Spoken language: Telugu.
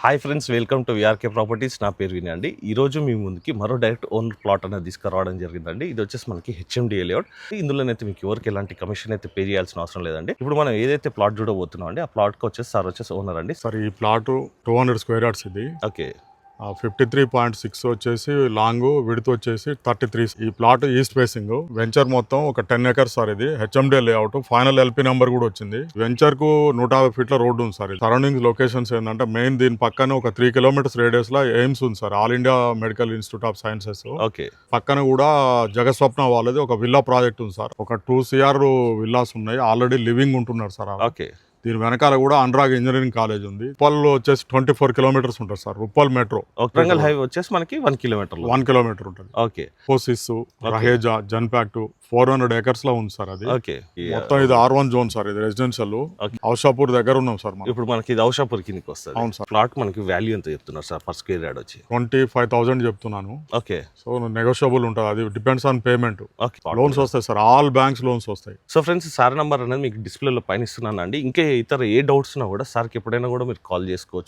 Hi friends, welcome to VRK properties. నా పేరు విని అండి. ఈరోజు మీ ముందుకి మరో డైరెక్ట్ ఓన్ ప్లాట్ అనేది తీసుకురావడం జరిగిందండి. ఇది వచ్చేసి మనకి హెచ్ఎండిఏ లేఅవుట్. ఇందులోనైతే మీకు ఎవరికి ఎలాంటి కమిషన్ అయితే పే చేయాల్సిన అవసరం లేదండి. ఇప్పుడు మనం ఏదైతే ప్లాట్ చూడబోతున్నాం అండి, ఆ ప్లాట్కి వచ్చేసి సార్ వచ్చేసి ఓనర్ అండి. సార్ ఈ ప్లాట్ 200 స్క్వేర్ యార్డ్స్ ఇది. ఓకే. 53.6 వచ్చేసి లాంగ్, విడ్త్ వచ్చేసి 33. ఈ ప్లాట్ ఈస్ట్ ఫేసింగ్. వెంచర్ మొత్తం ఒక 10 acres సార్. ఇది హెచ్ఎండే లేఅవుట్. ఫైనల్ ఎల్పీ నెంబర్ కూడా వచ్చింది. వెంచర్ కు 150 ఫీట్ల రోడ్డు ఉంది సార్. సరౌండింగ్ లొకేషన్స్ ఏంటంటే మెయిన్ దీని పక్కన ఒక 3 kilometers రేడియస్ లో ఎయిమ్స్ ఉంది sir, all India medical institute of sciences. Okay. పక్కన కూడా జగస్వప్న వాళ్ళది ఒక విల్లా ప్రాజెక్ట్ ఉంది సార్. ఒక 2 CR విల్లాస్ ఉన్నాయి. ఆల్రెడీ లివింగ్ ఉంటున్నారు సార్. ఓకే. దీని వెనకాల కూడా అనురాగ్ ఇంజనీరింగ్ కాలేజ్ ఉంది. ఉప్పల్ వచ్చేసి 24 kilometers ఉంటుంది sir. Uppal metro. Warangal highway వచ్చేసి మనకి 1 kilometer 1 kilometer ఉంటుంది. ఓకే. పోసిస్, రహేజా, జన్పాక్ట్ 400 acres లో ఉంది సార్. అది ఓకే. మొత్తం ఇది R1 జోన్ సార్. ఇది రెసిడెన్షియల్. ఔషాపూర్ దగ్గర ఉన్నాం సార్ మనం. ఇప్పుడు మనకి ఇది ఔషాపూర్ కిందకి వస్తుంది. అవును సార్. ప్లాట్ మనకి వాల్యూ ఎంత చెప్తున్నారు సార్ పర్ స్క్వేర్ యార్డ్ వచ్చి? 25,000 చెప్తున్నాను. ఓకే. సో నెగోషియబుల్ ఉంటుంది. అది depends on payment. Okay. Loans వస్తాయి సార్, ఆల్ బ్యాంక్స్ లోన్స్ వస్తాయి. సో ఫ్రెండ్స్, సార్ నంబర్ అనేది మీకు డిస్ప్లేలో పైన ఇస్తున్నాను అండి. ఇంకా ఇతర ఏ డౌట్స్ ఉన్నా కూడా సార్కి ఎప్పుడైనా కూడా మీరు కాల్ చేసుకోవచ్చు.